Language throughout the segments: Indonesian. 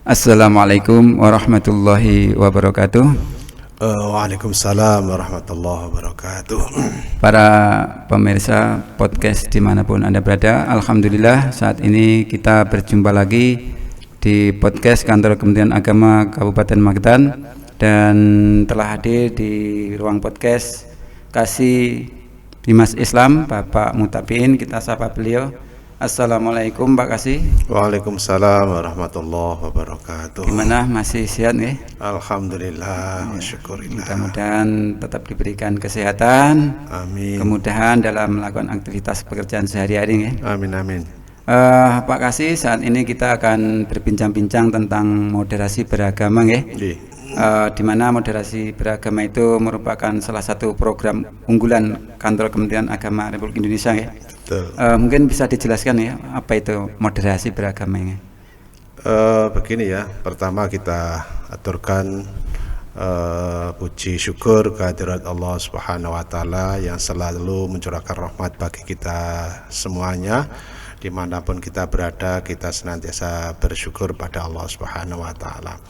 Assalamualaikum warahmatullahi wabarakatuh. Waalaikumsalam warahmatullahi wabarakatuh. Para pemirsa podcast dimanapun Anda berada, alhamdulillah saat ini kita berjumpa lagi di podcast Kantor Kementerian Agama Kabupaten Magetan, dan telah hadir di ruang podcast Kasih Bimas Islam Bapak Mutabiin. Kita sapa beliau. Assalamualaikum Pak Kasih. Waalaikumsalam warahmatullahi wabarakatuh. Gimana, masih sehat nggih? Alhamdulillah, syukurillah. Mudah-mudahan tetap diberikan kesehatan. Amin. Kemudahan dalam melakukan aktivitas pekerjaan sehari-hari nggih. Amin amin. Pak Kasih, saat ini kita akan berbincang-bincang tentang moderasi beragama nggih. Di mana moderasi beragama itu merupakan salah satu program unggulan Kantor Kementerian Agama Republik Indonesia nggih. Mungkin bisa dijelaskan ya, apa itu moderasi beragama ini? Begini ya, pertama kita aturkan puji syukur kehadirat Allah Subhanahu wa Ta'ala yang selalu mencurahkan rahmat bagi kita semuanya. Dimanapun kita berada, kita senantiasa bersyukur pada Allah Subhanahu wa Ta'ala.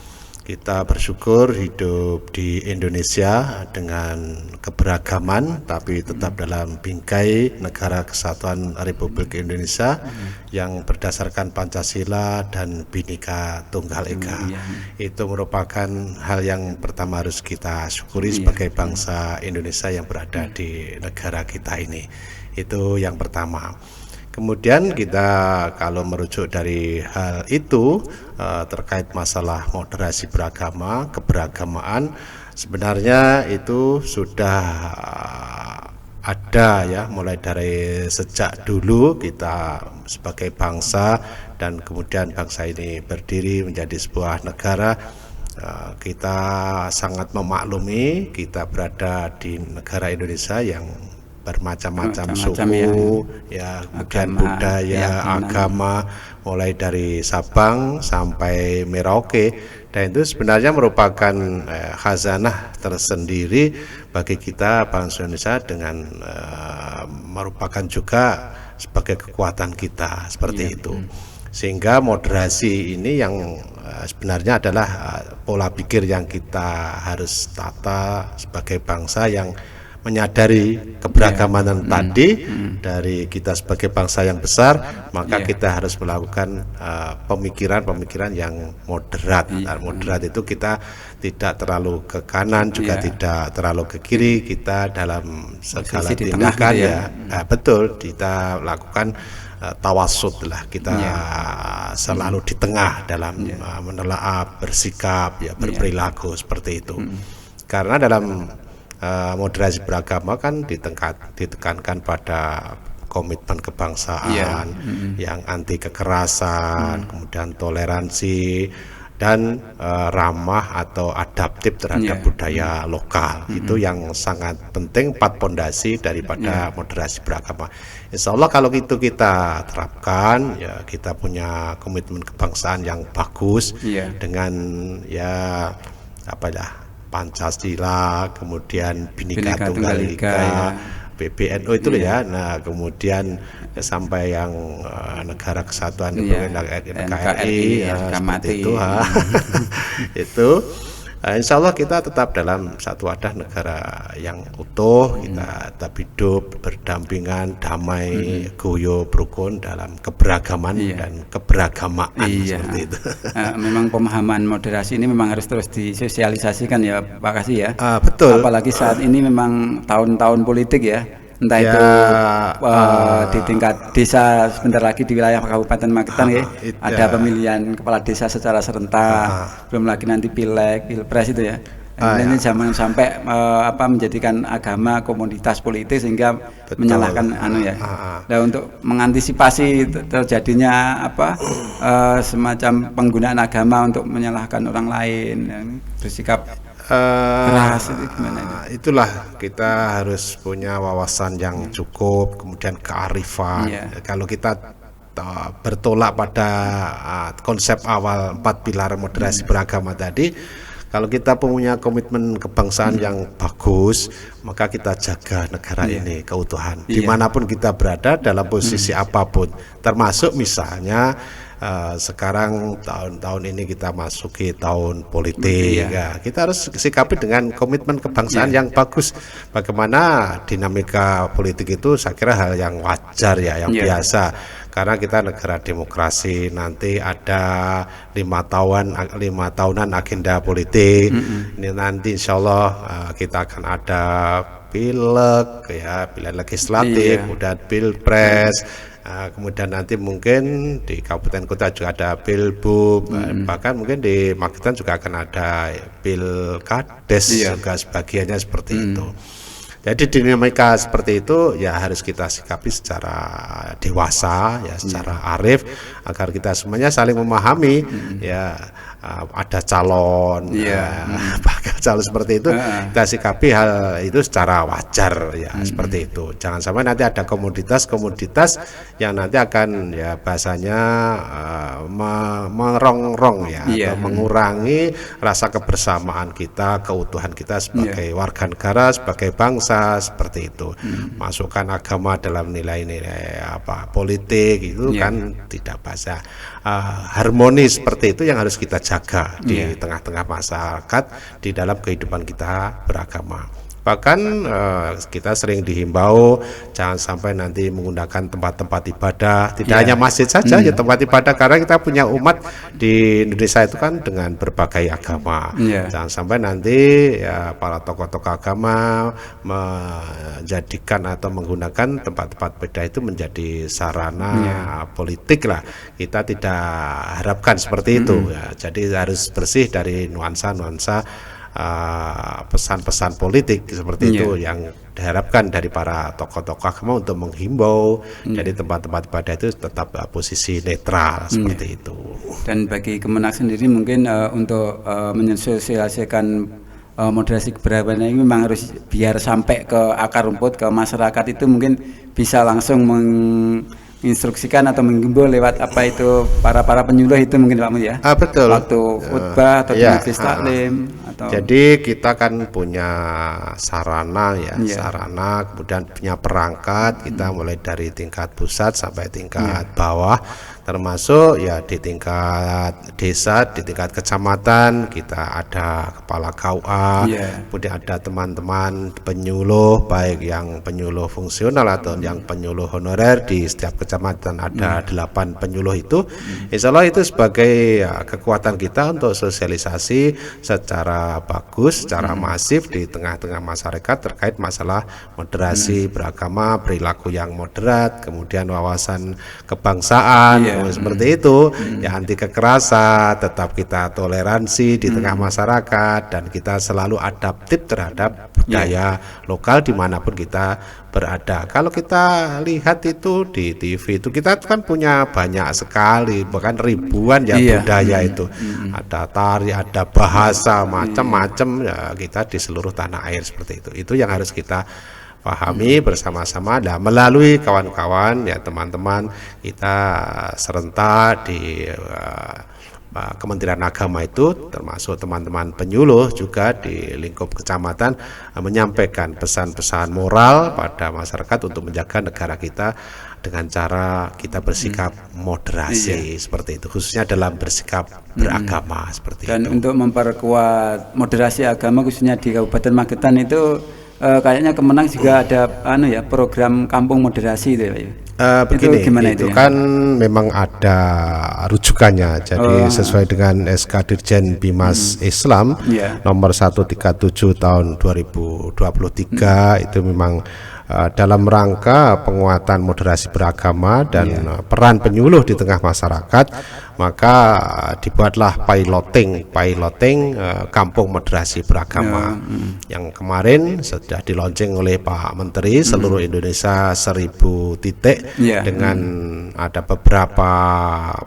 Kita bersyukur hidup di Indonesia dengan keberagaman, tapi tetap dalam bingkai Negara Kesatuan Republik Indonesia yang berdasarkan Pancasila dan Bhinneka Tunggal Ika. Itu merupakan hal yang pertama harus kita syukuri sebagai bangsa Indonesia yang berada di negara kita ini. Itu yang pertama. Kemudian kita kalau merujuk dari hal itu terkait masalah moderasi beragama, keberagamaan, sebenarnya itu sudah ada ya, mulai dari sejak dulu kita sebagai bangsa dan kemudian bangsa ini berdiri menjadi sebuah negara. Kita sangat memaklumi kita berada di negara Indonesia yang bermacam-macam suku, ya, kemudian budaya, agama, mulai dari Sabang sampai Merauke, dan itu sebenarnya merupakan khazanah tersendiri bagi kita bangsa Indonesia dengan merupakan juga sebagai kekuatan kita seperti itu. Sehingga moderasi ini yang sebenarnya adalah pola pikir yang kita harus tata sebagai bangsa yang menyadari keberagaman tadi dari kita sebagai bangsa yang besar, maka kita harus melakukan pemikiran-pemikiran yang moderat. Moderat itu kita tidak terlalu ke kanan, juga tidak terlalu ke kiri, kita dalam segala tindakan betul kita lakukan tawasud lah, kita selalu di tengah dalam menelaah, bersikap, berperilaku seperti itu. Karena dalam moderasi beragama kan ditekankan pada komitmen kebangsaan yang anti kekerasan, kemudian toleransi dan ramah atau adaptif terhadap budaya lokal. Itu yang sangat penting, 4 pondasi daripada moderasi beragama. Insya Allah kalau itu kita terapkan, ya kita punya komitmen kebangsaan yang bagus dengan Pancasila, kemudian Bhinneka Tunggal Ika, PBNU itu ya. Nah, kemudian sampai yang Negara Kesatuan NKRI, seperti itu. Itu insya Allah kita tetap dalam satu wadah negara yang utuh, kita tetap hidup berdampingan, damai, guyup, rukun dalam keberagaman dan keberagamaan seperti itu. Memang pemahaman moderasi ini memang harus terus disosialisasikan ya Pak Kasih ya. Betul. Apalagi saat ini memang tahun-tahun politik ya. Entah itu di tingkat desa, sebentar lagi di wilayah Kabupaten Magetan ada pemilihan kepala desa secara serentak, belum lagi nanti pileg, pilpres itu ya. Ini jangan sampai menjadikan agama komoditas politik sehingga menyalahkan Nah, untuk mengantisipasi terjadinya semacam penggunaan agama untuk menyalahkan orang lain, bersikap keras, itu gimana itu? Itulah kita harus punya wawasan yang cukup, kemudian kearifan. Kalau kita bertolak pada konsep awal 4 pilar moderasi beragama tadi, kalau kita punya komitmen kebangsaan yang bagus, maka kita jaga negara ini keutuhan dimanapun kita berada dalam posisi apapun, termasuk misalnya sekarang tahun-tahun ini kita masuki tahun politik, ya kita harus sikapi dengan komitmen kebangsaan yang bagus. Bagaimana dinamika politik itu saya kira hal yang wajar ya, yang biasa. Karena kita negara demokrasi, nanti ada 5 tahunan agenda politik. Ini nanti insya Allah kita akan ada pileg, ya, pilihan legislatif, kemudian pilpres, kemudian nanti mungkin di kabupaten kota juga ada pilbub, bahkan mungkin di Magetan juga akan ada pilkades juga sebagiannya seperti itu. Jadi dinamika seperti itu ya harus kita sikapi secara dewasa, ya, secara arif, agar kita semuanya saling memahami. Ya, ada calon, bakal calon seperti itu, kita sikapi hal itu secara wajar, ya, seperti itu. Jangan sampai nanti ada komoditas-komoditas yang nanti akan, ya, bahasanya merongrong, ya, atau mengurangi rasa kebersamaan kita, keutuhan kita sebagai warga negara, sebagai bangsa, seperti itu. Masukkan agama dalam nilai-nilai politik itu kan tidak bahasa harmonis seperti itu yang harus kita jaga di tengah-tengah masyarakat, di dalam kehidupan kita beragama. Bahkan kita sering dihimbau jangan sampai nanti menggunakan tempat-tempat ibadah, tidak hanya masjid saja, ya, tempat ibadah, karena kita punya umat di Indonesia itu kan dengan berbagai agama. Jangan sampai nanti, ya, para tokoh-tokoh agama menjadikan atau menggunakan tempat-tempat beda itu menjadi sarana politik lah. Kita tidak harapkan seperti itu, ya. Jadi harus bersih dari nuansa-nuansa pesan-pesan politik seperti itu yang diharapkan dari para tokoh-tokoh agama untuk menghimbau. Jadi tempat-tempat ibadah itu tetap posisi netral seperti itu. Dan bagi Kemenak sendiri mungkin untuk menyosialisasikan moderasi keberagaman ini memang harus biar sampai ke akar rumput, ke masyarakat, itu mungkin bisa langsung menginstruksikan atau menghimbau lewat apa itu para penyuluh itu mungkin Pak Mu, ya. Betul. Waktu khutbah atau majelis taklim. Jadi kita kan punya sarana, ya, sarana, kemudian punya perangkat, kita mulai dari tingkat pusat sampai tingkat bawah, termasuk, ya, di tingkat desa, di tingkat kecamatan kita ada kepala KUA, kemudian ada teman-teman penyuluh, baik yang penyuluh fungsional atau yang penyuluh honorer. Di setiap kecamatan ada 8 penyuluh itu. Insya Allah itu sebagai, ya, kekuatan kita untuk sosialisasi secara bagus, secara masif di tengah-tengah masyarakat terkait masalah moderasi beragama, perilaku yang moderat, kemudian wawasan kebangsaan, seperti itu, ya, anti kekerasan, tetap kita toleransi di tengah masyarakat, dan kita selalu adaptif terhadap budaya lokal dimanapun kita berada. Kalau kita lihat itu di TV itu, kita kan punya banyak sekali, bahkan ribuan ya budaya itu. Ada tari, ada bahasa, macam-macam, ya, kita di seluruh tanah air seperti itu. Itu yang harus kita pahami bersama-sama, dan melalui kawan-kawan, ya, teman-teman kita serentak di Kementerian Agama itu, termasuk teman-teman penyuluh juga di lingkup kecamatan, menyampaikan pesan-pesan moral pada masyarakat untuk menjaga negara kita dengan cara kita bersikap moderasi seperti itu, khususnya dalam bersikap beragama seperti itu. Dan untuk memperkuat moderasi agama khususnya di Kabupaten Magetan itu kayaknya Kemenang juga ada program kampung moderasi itu, ya. Begini, itu kan memang ada rujukannya. Jadi sesuai dengan SK Dirjen Bimas Islam nomor 137 tahun 2023 itu memang dalam rangka penguatan moderasi beragama dan peran penyuluh di tengah masyarakat, maka dibuatlah piloting kampung moderasi beragama yang kemarin sudah dilaunching oleh Pak Menteri seluruh Indonesia 1000 titik dengan ada beberapa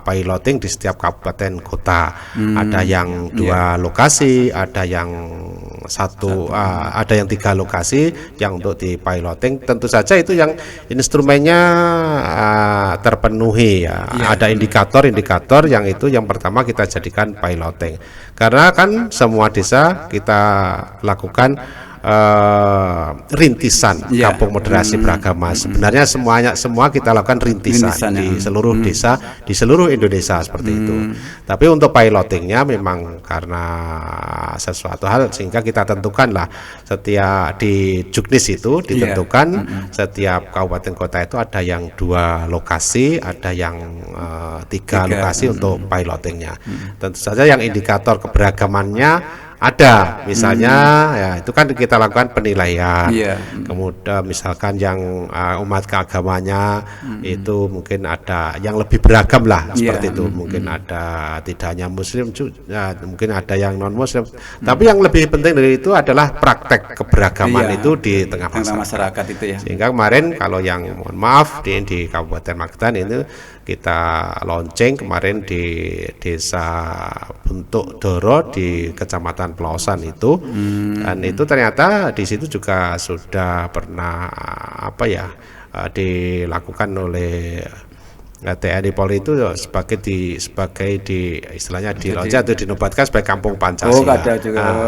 piloting di setiap kabupaten kota. Ada yang 2 lokasi, ada yang ada yang 3 lokasi yang untuk di piloting. Tentu saja itu yang instrumennya terpenuhi, ya. Ada indikator yang itu yang pertama kita jadikan piloting, karena kan semua desa kita lakukan rintisan kampung moderasi beragama. Sebenarnya semua kita lakukan rintisan di seluruh desa di seluruh Indonesia seperti itu. Tapi untuk pilotingnya memang karena sesuatu hal sehingga kita tentukanlah setiap di Juknis itu ditentukan setiap kabupaten kota itu ada yang 2 lokasi, ada yang 3 lokasi untuk pilotingnya. Tentu saja yang indikator keberagamannya ada, misalnya ya itu kan kita lakukan penilaian. Kemudian misalkan yang umat keagamanya itu mungkin ada yang lebih beragam lah seperti itu. Mungkin ada tidak hanya Muslim, mungkin ada yang non Muslim. Tapi yang lebih penting dari itu adalah praktek keberagaman itu di tengah masyarakat itu ya. Sehingga kemarin kalau yang mohon maaf di Kabupaten Magetan itu kita launching kemarin di Desa Bentuk Doro di Kecamatan Pelosan itu, dan itu ternyata di situ juga sudah pernah dilakukan oleh TNI Polri itu sebagai istilahnya di launching atau dinobatkan sebagai kampung Pancasila.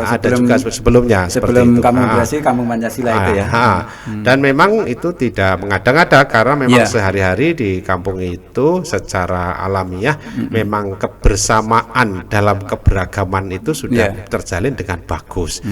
Ada juga sebelumnya sebelum kampung moderasi kampung Pancasila itu ya. Dan memang itu tidak mengada-ngada karena memang sehari-hari di kampung itu secara alamiah memang kebersamaan dalam keberagaman itu sudah terjalin dengan bagus.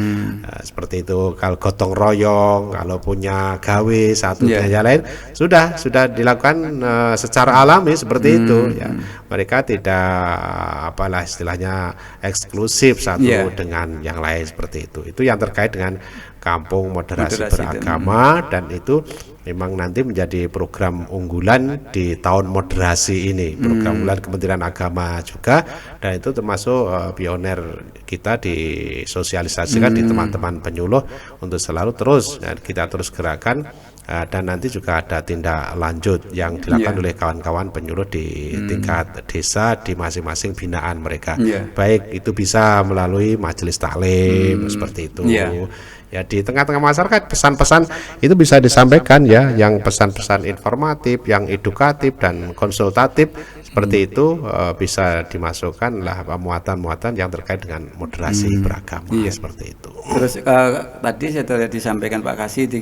Seperti itu, kalau gotong royong, kalau punya gawe satu dan yang lain sudah dilakukan secara alami seperti itu ya. Mereka tidak istilahnya eksklusif satu dengan yang lain seperti itu. Itu yang terkait dengan kampung moderasi beragama dan itu memang nanti menjadi program unggulan di tahun moderasi ini, program unggulan Kementerian Agama juga, dan itu termasuk pioner kita disosialisasikan di teman-teman penyuluh untuk selalu terus kita terus gerakan. Dan nanti juga ada tindak lanjut yang dilakukan oleh kawan-kawan penyuluh di tingkat desa di masing-masing binaan mereka. Baik itu bisa melalui majelis taklim seperti itu. Ya di tengah-tengah masyarakat pesan-pesan itu bisa disampaikan ya, yang pesan-pesan informatif, yang edukatif dan konsultatif seperti itu bisa dimasukkan lah muatan-muatan yang terkait dengan moderasi beragama seperti itu. Terus tadi saya disampaikan Pak Kasih di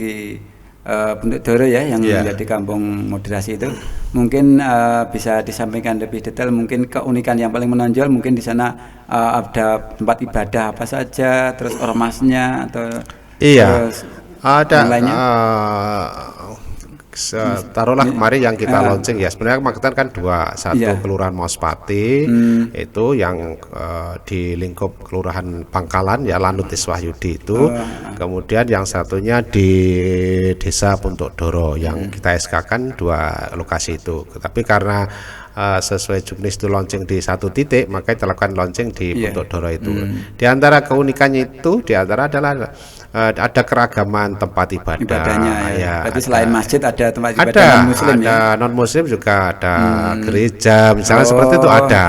Bentuk Doro ya yang menjadi kampung moderasi itu mungkin bisa disampaikan lebih detail, mungkin keunikan yang paling menonjol mungkin di sana ada tempat ibadah apa saja, terus ormasnya atau terus ada lainnya. Taruhlah kemarin yang kita launching ya, sebenarnya Magetan kan satu Kelurahan Mospati itu yang di lingkup Kelurahan Pangkalan ya, Lanut Iswahyudi itu, kemudian yang satunya di Desa Bentuk Doro yang kita SK-kan 2 lokasi itu. Tapi karena sesuai Juknis itu launching di 1 titik, maka kita lakukan launching di Bentuk Doro itu. Di antara keunikannya itu adalah ada keragaman tempat ibadahnya ya. Tapi selain masjid ada tempat ibadah non-muslim ada non-muslim juga ada gereja misalnya seperti itu ada.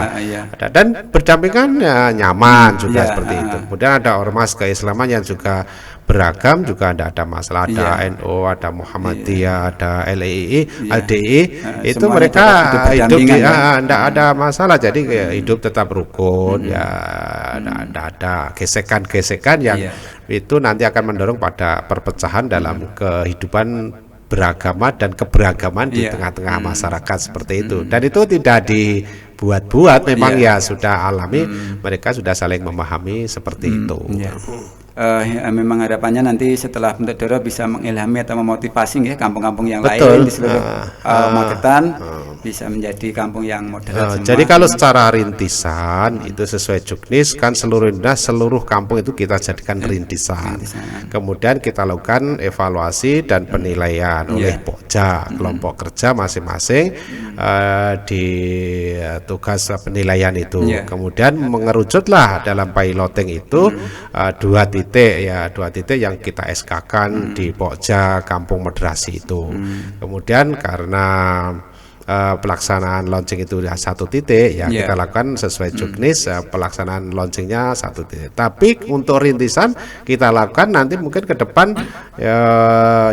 Dan berdampingan nyaman juga seperti itu. Kemudian ada ormas keislaman yang juga beragam, juga ada masalah, ada NU, ada Muhammadiyah, ada LII, LDI, itu mereka hidup tidak ada masalah, jadi hidup tetap rukun ya, ada gesekan-gesekan yang itu nanti akan mendorong pada perpecahan dalam kehidupan beragama dan keberagaman di tengah-tengah masyarakat seperti itu. Dan itu tidak dibuat-buat, memang ya sudah alami, mereka sudah saling memahami seperti itu. Memang harapannya nanti setelah Bentuk Doro bisa mengilhami atau memotivasi ya kampung-kampung yang lain di seluruh Magetan bisa menjadi kampung yang moderat. Jadi kalau secara rintisan itu sesuai Juknis kan seluruh kampung itu kita jadikan rintisan. Kemudian kita lakukan evaluasi dan penilaian oleh Pokja, kelompok kerja masing-masing di tugas penilaian itu. Kemudian mengerucutlah dalam piloting itu 2 titik yang kita SK-kan di Pokja kampung moderasi itu. Kemudian karena pelaksanaan launching itu 1 titik ya kita lakukan sesuai juknis pelaksanaan launchingnya 1 titik. Tapi untuk rintisan kita lakukan nanti mungkin ke depan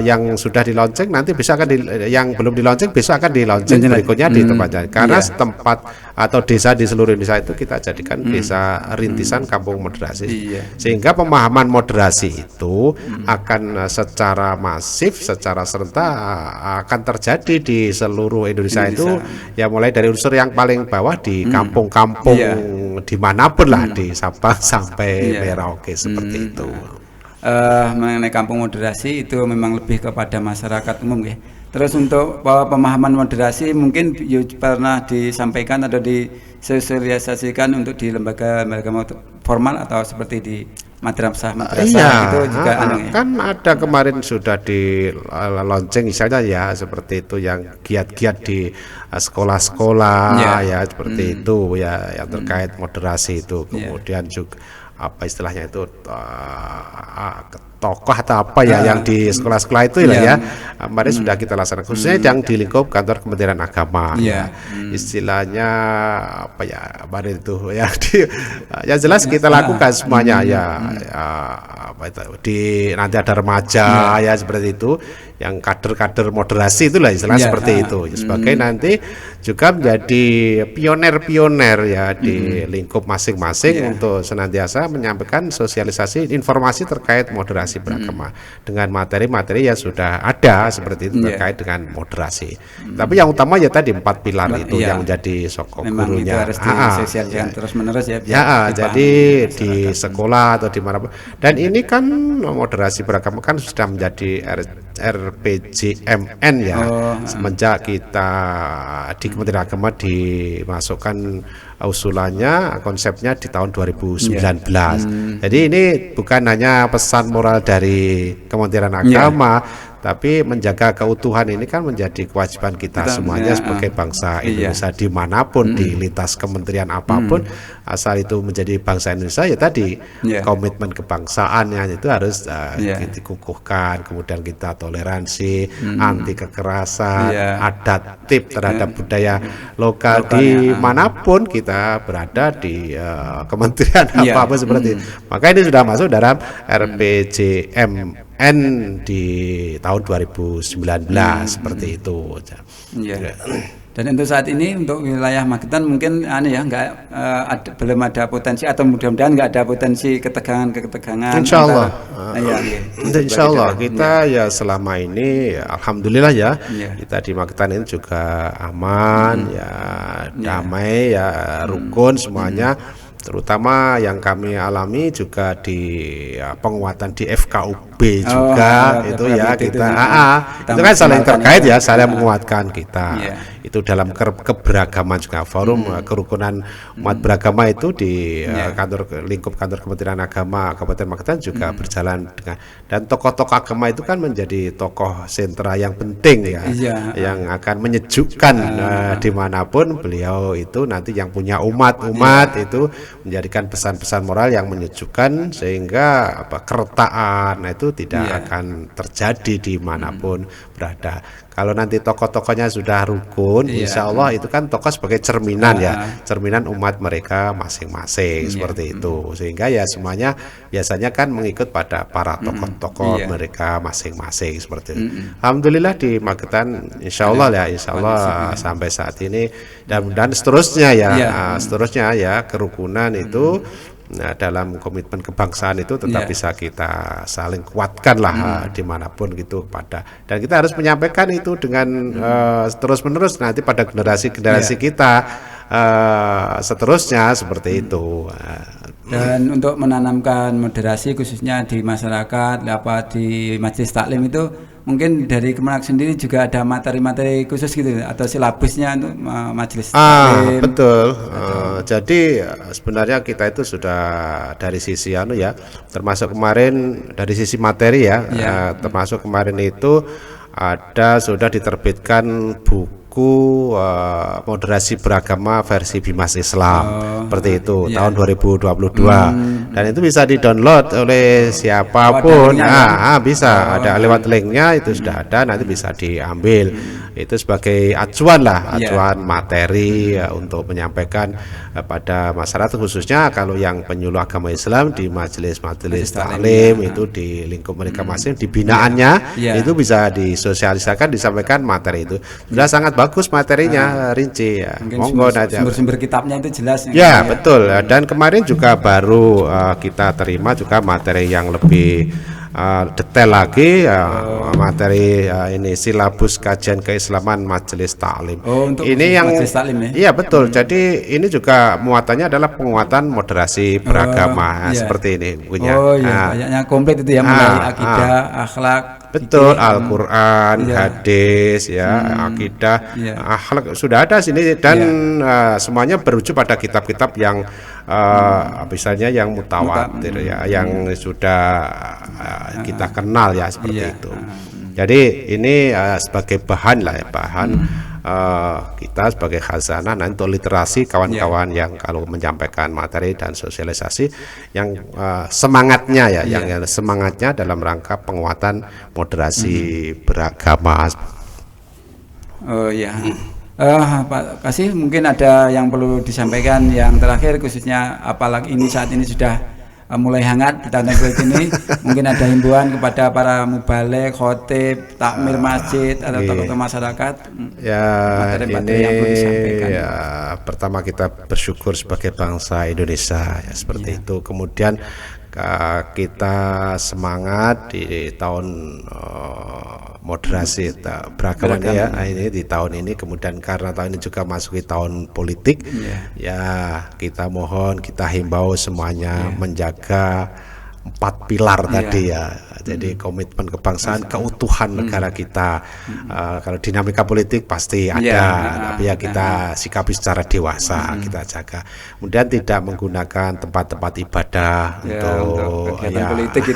yang sudah di launching nanti bisa akan yang belum di launching bisa akan di launching berikutnya di tempatnya karena tempat atau desa di seluruh Indonesia itu kita jadikan desa rintisan kampung moderasi sehingga pemahaman moderasi itu akan secara masif secara serentak akan terjadi di seluruh Indonesia itu ya mulai dari unsur yang paling bawah di kampung-kampung dimanapun lah di Sabang sampai Merauke seperti itu. Mengenai kampung moderasi itu memang lebih kepada masyarakat umum ya. Terus untuk pemahaman moderasi mungkin pernah disampaikan atau disosialisasikan untuk di lembaga formal atau seperti di madrasah itu juga kan ada kemarin sudah di launching misalnya ya seperti itu yang giat-giat di sekolah-sekolah ya seperti itu ya yang terkait moderasi itu kemudian juga apa istilahnya itu tokoh atau apa ya yang di sekolah-sekolah itu ya kemarin sudah kita laksanakan khususnya yang di lingkup kantor Kementerian Agama istilahnya apa ya kemarin itu ya yang jelas kita lakukan semuanya apa itu nanti ada remaja ya seperti itu yang kader-kader moderasi itulah istilahnya seperti itu sebagai nanti juga menjadi pioner-pioner ya di lingkup masing-masing untuk senantiasa menyampaikan sosialisasi informasi terkait moderasi beragama dengan materi-materi yang sudah ada seperti itu terkait dengan moderasi. Tapi yang utama ya tadi 4 pilar itu yang menjadi sokok gurunya. Itu harus disosialisasikan terus-menerus ya. Jadi di sekolah atau di mana. Dan ini kan moderasi beragama kan sudah menjadi RPJMN ya. Semenjak kita di Kementerian Agama dimasukkan usulannya konsepnya di tahun 2019. Jadi ini bukan hanya pesan moral dari Kementerian Agama tapi menjaga keutuhan ini kan menjadi kewajiban kita semuanya sebagai bangsa Indonesia dimanapun di lintas kementerian apapun asal itu menjadi bangsa Indonesia ya tadi komitmen kebangsaannya itu harus dikukuhkan kemudian kita toleransi anti kekerasan adaptif terhadap budaya lokal dimanapun kita berada di kementerian apa-apa seperti itu. Maka ini sudah masuk dalam RPJMN di tahun 2019 seperti itu. Dan untuk saat ini untuk wilayah Magetan mungkin belum ada potensi atau mudah-mudahan nggak ada potensi ketegangan. Insya Allah. Insya Allah kita ya selama ini alhamdulillah ya kita di Magetan ini juga aman damai rukun semuanya. Terutama yang kami alami juga di penguatan di FKUB juga itu ya kita itu kan saling terkait ya saling menguatkan kita itu dalam keberagaman juga forum kerukunan umat beragama itu di lingkup kantor Kementerian Agama Kabupaten Magetan juga berjalan dengan dan tokoh-tokoh agama itu kan menjadi tokoh sentra yang penting yang akan menyejukkan dimanapun beliau itu nanti yang punya umat itu menjadikan pesan-pesan moral yang menyejukkan sehingga keretaan itu tidak akan terjadi dimanapun berada. Kalau nanti tokoh-tokohnya sudah rukun, insya Allah itu kan tokoh sebagai cerminan cerminan umat mereka masing-masing seperti itu. Sehingga ya semuanya biasanya kan mengikut pada para tokoh-tokoh mereka masing-masing seperti itu. Alhamdulillah di Magetan, insya Allah sampai saat ini dan seterusnya seterusnya kerukunan itu. Nah, dalam komitmen kebangsaan itu tetap bisa kita saling kuatkan lah dimanapun gitu dan kita harus menyampaikan itu dengan terus menerus nanti pada generasi kita seterusnya seperti itu. Dan untuk menanamkan moderasi khususnya di masyarakat di majelis taklim itu mungkin dari Kemenak sendiri juga ada materi-materi khusus gitu atau silabusnya untuk majelis taklim. Betul. Jadi sebenarnya kita itu sudah dari sisi termasuk kemarin dari sisi materi termasuk kemarin itu sudah diterbitkan buku moderasi beragama versi Bimas Islam seperti itu tahun 2022 dan itu bisa di-download oleh siapapun bisa ada lewat linknya itu sudah ada nanti bisa diambil itu sebagai acuan lah, acuan materi untuk menyampaikan pada masyarakat, khususnya kalau yang penyuluh agama Islam di majelis-majelis taklim itu di lingkup mereka masing, di binaannya itu bisa disosialisasikan, disampaikan materi itu sudah sangat bagus materinya, rinci ya. Monggo aja. Sumber-sumber kitabnya itu jelas ya, betul. Dan kemarin juga baru kita terima juga materi yang lebih detail lagi, materi ini silabus kajian keislaman majelis taklim. Untuk ini yang majelis taklim ya? Iya betul. Jadi ini juga muatannya adalah penguatan moderasi beragama seperti ini punya. Kayaknya komplit itu ya, mulai akidah, akhlak. Betul, Al-Quran, hadis, akidah, akhlak sudah ada sini, dan semuanya berujuk pada kitab-kitab yang misalnya yang mutawatir yang sudah kita kenal seperti itu. Jadi ini sebagai bahan lah bahan kita sebagai khazanah untuk literasi kawan-kawan yang kalau menyampaikan materi dan sosialisasi yang semangatnya yang semangatnya dalam rangka penguatan moderasi beragama. Pak Kasih, mungkin ada yang perlu disampaikan yang terakhir, khususnya apalagi ini saat ini sudah mulai hangat di tahun ini. Mungkin ada himbauan kepada para mubaligh, khotib, takmir masjid atau tokoh masyarakat. Ini pertama kita bersyukur sebagai bangsa Indonesia seperti itu. Kemudian kita semangat di tahun moderasi beragama ini di tahun ini, kemudian karena tahun ini juga masuki tahun politik kita mohon, kita himbau semuanya menjaga 4 pilar tadi jadi komitmen kebangsaan, keutuhan negara kita. Kalau dinamika politik pasti ada, tapi kita sikapi secara dewasa, kita jaga. Kemudian tidak menggunakan tempat-tempat ibadah untuk politik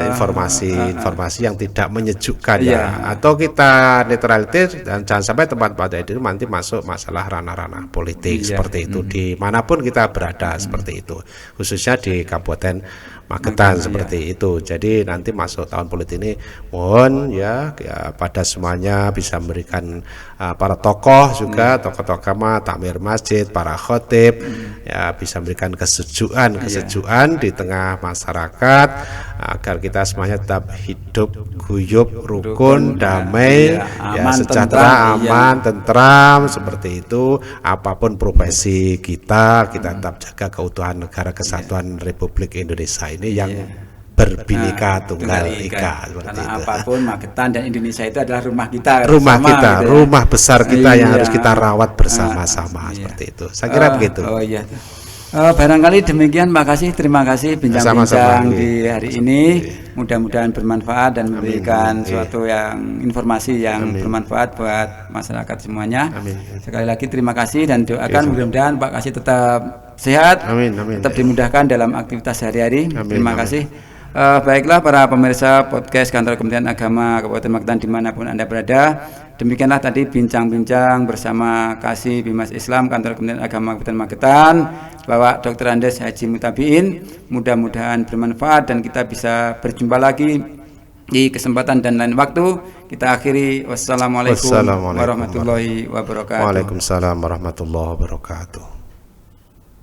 informasi yang tidak menyejukkan atau kita netralitas, dan jangan sampai tempat-tempat itu nanti masuk masalah ranah-ranah politik seperti itu dimanapun kita berada seperti itu, khususnya di Kabupaten Magetan seperti itu. Jadi nanti masuk tahun politik ini mohon pada semuanya bisa memberikan para tokoh juga, tokoh agama, takmir masjid, para khotib bisa memberikan kesejukan di tengah masyarakat agar kita semuanya tetap hidup guyup, rukun, damai, sejahtera, aman, tentram seperti itu. Apapun profesi kita tetap jaga keutuhan negara kesatuan Republik Indonesia ini yang berbhinneka tunggal ika seperti itu. Apapun Magetan dan Indonesia itu adalah rumah kita. Rumah besar kita yang harus kita rawat bersama-sama seperti itu. Saya kira begitu. Barangkali demikian, terima kasih bincang-bincang di hari ini. Mudah-mudahan bermanfaat dan memberikan suatu informasi yang bermanfaat buat masyarakat semuanya. Sekali lagi terima kasih dan doakan mudah-mudahan Pak Kasih tetap sehat, tetap dimudahkan dalam aktivitas sehari-hari. Terima kasih. Baiklah para pemirsa podcast Kantor Kementerian Agama Kabupaten Magetan dimanapun Anda berada, demikianlah tadi bincang-bincang bersama Kasih Bimas Islam Kantor Kementerian Agama Kabupaten Magetan, Bapak Dr. Andes Haji Mutabiin. Mudah-mudahan bermanfaat dan kita bisa berjumpa lagi di kesempatan dan lain waktu. Kita akhiri, wassalamualaikum warahmatullahi wabarakatuh. Waalaikumsalam warahmatullahi wabarakatuh.